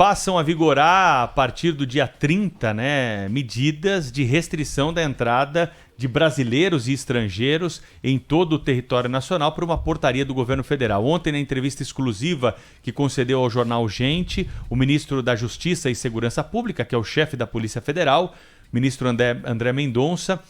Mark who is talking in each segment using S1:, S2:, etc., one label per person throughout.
S1: passam a vigorar a partir do dia 30, né, medidas de restrição da entrada de brasileiros e estrangeiros em todo o território nacional por uma portaria do governo federal. Ontem, na entrevista exclusiva que concedeu ao jornal Gente, o ministro da Justiça e Segurança Pública, que é o chefe da Polícia Federal, ministro André Mendonça,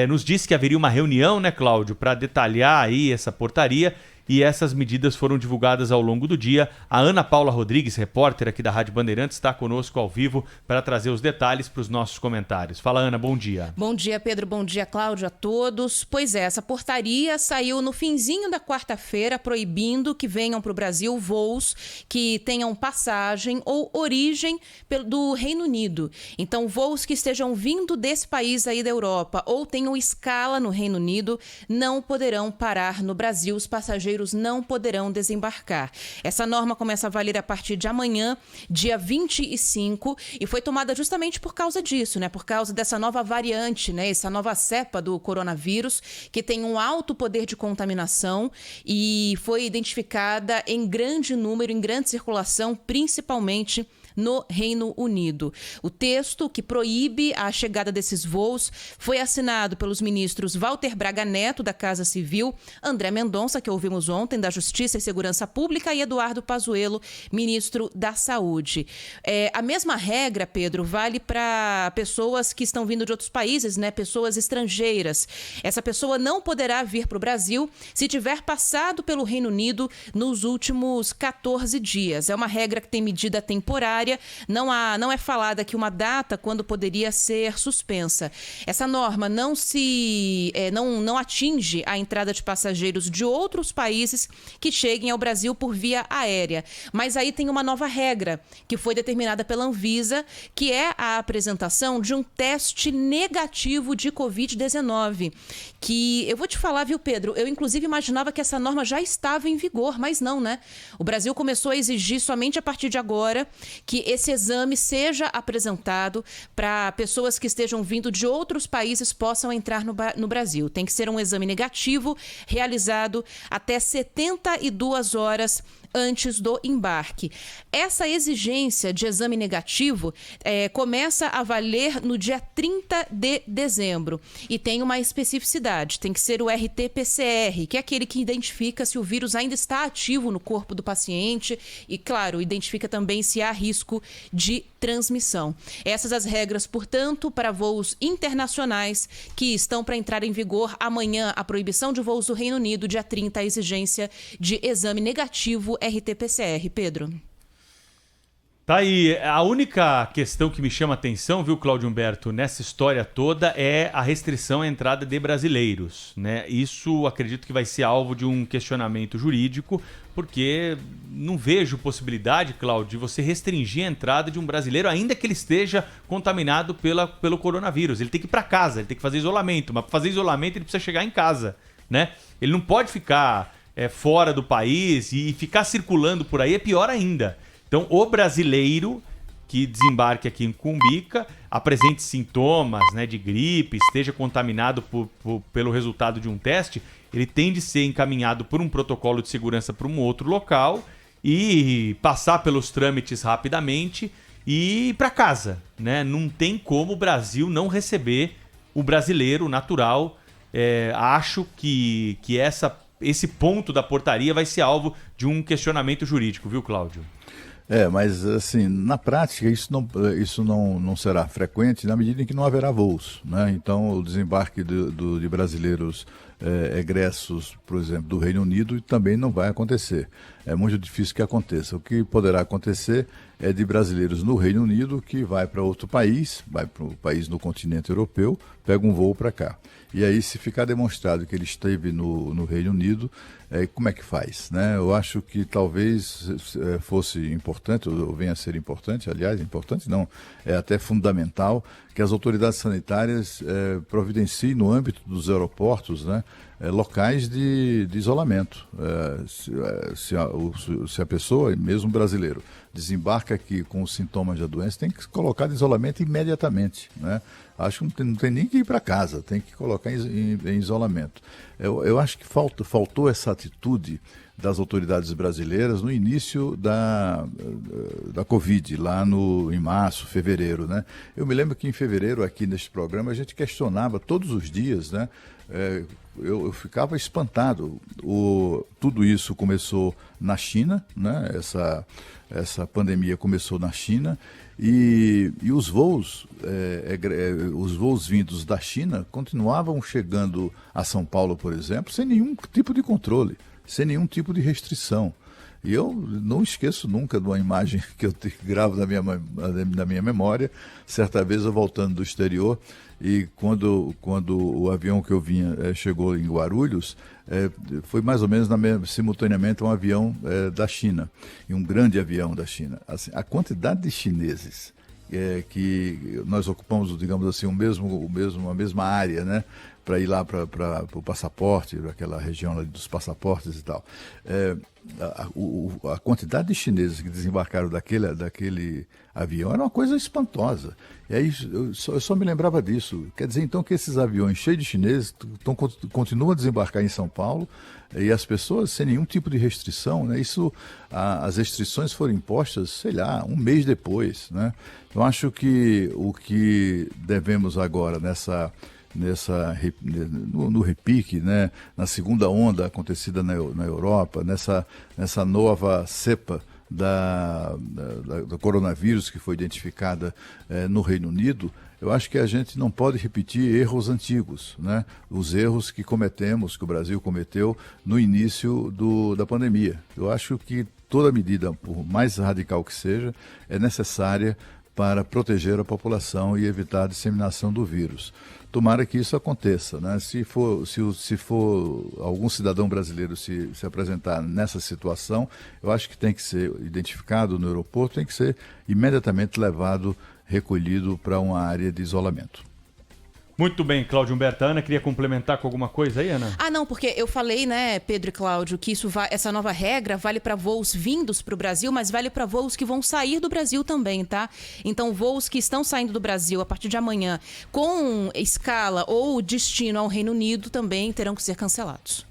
S1: nos disse que haveria uma reunião, né, Cláudio, para detalhar aí essa portaria, e essas medidas foram divulgadas ao longo do dia. A Ana Paula Rodrigues, repórter aqui da Rádio Bandeirantes, está conosco ao vivo para trazer os detalhes para os nossos comentários. Fala, Ana, bom dia.
S2: Bom dia, Pedro. Bom dia, Cláudio, a todos. Pois é, essa portaria saiu no finzinho da quarta-feira, proibindo que venham para o Brasil voos que tenham passagem ou origem do Reino Unido. Então, voos que estejam vindo desse país aí da Europa ou tenham escala no Reino Unido não poderão parar no Brasil. Os passageiros não poderão desembarcar. Essa norma começa a valer a partir de amanhã, dia 25, e foi tomada justamente por causa disso, né? Por causa dessa nova variante, né? Essa nova cepa do coronavírus, que tem um alto poder de contaminação e foi identificada em grande número, em grande circulação, principalmente no Reino Unido. O texto que proíbe a chegada desses voos foi assinado pelos ministros Walter Braga Neto, da Casa Civil, André Mendonça, que ouvimos ontem, da Justiça e Segurança Pública, e Eduardo Pazuello, ministro da Saúde. A mesma regra, Pedro, vale para pessoas que estão vindo de outros países, né? Pessoas estrangeiras. Essa pessoa não poderá vir para o Brasil se tiver passado pelo Reino Unido nos últimos 14 dias. É uma regra que tem medida temporária. Não é falada aqui uma data quando poderia ser suspensa. Essa norma não atinge a entrada de passageiros de outros países que cheguem ao Brasil por via aérea. Mas aí tem uma nova regra que foi determinada pela Anvisa, que é a apresentação de um teste negativo de Covid-19. Que eu vou te falar, viu, Pedro? Eu, inclusive, imaginava que essa norma já estava em vigor, mas não, né? O Brasil começou a exigir somente a partir de agora que esse exame seja apresentado para pessoas que estejam vindo de outros países possam entrar no Brasil. Tem que ser um exame negativo realizado até 72 horas antes do embarque. Essa exigência de exame negativo começa a valer no dia 30 de dezembro e tem uma especificidade, tem que ser o RT-PCR, que é aquele que identifica se o vírus ainda está ativo no corpo do paciente e, claro, identifica também se há risco de transmissão. Essas as regras, portanto, para voos internacionais que estão para entrar em vigor amanhã. A proibição de voos do Reino Unido, dia 30, a exigência de exame negativo RT-PCR. Pedro.
S1: Tá aí, a única questão que me chama a atenção, viu, Cláudio Humberto, nessa história toda é a restrição à entrada de brasileiros, né? Isso acredito que vai ser alvo de um questionamento jurídico, porque não vejo possibilidade, Cláudio, de você restringir a entrada de um brasileiro, ainda que ele esteja contaminado pelo coronavírus. Ele tem que ir para casa, ele tem que fazer isolamento, mas para fazer isolamento ele precisa chegar em casa, né? Ele não pode ficar fora do país e ficar circulando por aí, é pior ainda. Então, o brasileiro que desembarque aqui em Cumbica, apresente sintomas, né, de gripe, esteja contaminado pelo resultado de um teste, ele tem de ser encaminhado por um protocolo de segurança para um outro local e passar pelos trâmites rapidamente e ir para casa, né? Não tem como o Brasil não receber o brasileiro natural. Acho que esse ponto da portaria vai ser alvo de um questionamento jurídico, viu, Cláudio?
S3: Mas assim, na prática isso não será frequente na medida em que não haverá voos, né? Então o desembarque de brasileiros egressos, por exemplo, do Reino Unido também não vai acontecer. É muito difícil que aconteça. O que poderá acontecer é de brasileiros no Reino Unido que vai para outro país, vai para um país no continente europeu, pega um voo para cá. E aí, se ficar demonstrado que ele esteve no Reino Unido, como é que faz, né? Eu acho que talvez fosse importante, ou venha a ser importante, aliás, importante não, é até fundamental que as autoridades sanitárias providenciem no âmbito dos aeroportos, né, locais de isolamento. Se a pessoa, mesmo brasileiro, desembarca aqui com os sintomas da doença, tem que colocar de isolamento imediatamente, né? Acho que não tem nem que ir para casa, tem que colocar em isolamento. Eu acho que faltou essa atitude das autoridades brasileiras no início da Covid, lá em março, fevereiro, né? Eu me lembro que em fevereiro, aqui neste programa, a gente questionava todos os dias, né? Eu ficava espantado. Tudo isso começou na China, né? Essa pandemia começou na China e os voos vindos da China continuavam chegando a São Paulo, por exemplo, sem nenhum tipo de controle, sem nenhum tipo de restrição. E eu não esqueço nunca de uma imagem que eu gravo na minha memória, certa vez eu voltando do exterior, e quando o avião que eu vinha chegou em Guarulhos, foi mais ou menos simultaneamente um avião da China, e um grande avião da China. Assim, a quantidade de chineses que nós ocupamos, digamos assim, a mesma área, né? Para ir lá para o passaporte, para aquela região ali dos passaportes e tal. A quantidade de chineses que desembarcaram daquele avião era uma coisa espantosa. E aí eu só me lembrava disso. Quer dizer, então, que esses aviões cheios de chineses continuam a desembarcar em São Paulo e as pessoas sem nenhum tipo de restrição, né? As restrições foram impostas, sei lá, um mês depois, né? Eu acho que o que devemos agora no repique, né, na segunda onda acontecida na Europa, nessa nova cepa do coronavírus que foi identificada no Reino Unido, eu acho que a gente não pode repetir erros antigos, né? Os erros que o Brasil cometeu no início da pandemia. Eu acho que toda medida, por mais radical que seja, é necessária para proteger a população e evitar a disseminação do vírus. Tomara que isso aconteça, né? Se for algum cidadão brasileiro se apresentar nessa situação, eu acho que tem que ser identificado no aeroporto, tem que ser imediatamente recolhido para uma área de isolamento.
S1: Muito bem, Cláudio Humberto. A Ana queria complementar com alguma coisa aí, Ana?
S2: Não, porque eu falei, né, Pedro e Cláudio, que essa nova regra vale para voos vindos para o Brasil, mas vale para voos que vão sair do Brasil também, tá? Então, voos que estão saindo do Brasil a partir de amanhã com escala ou destino ao Reino Unido também terão que ser cancelados.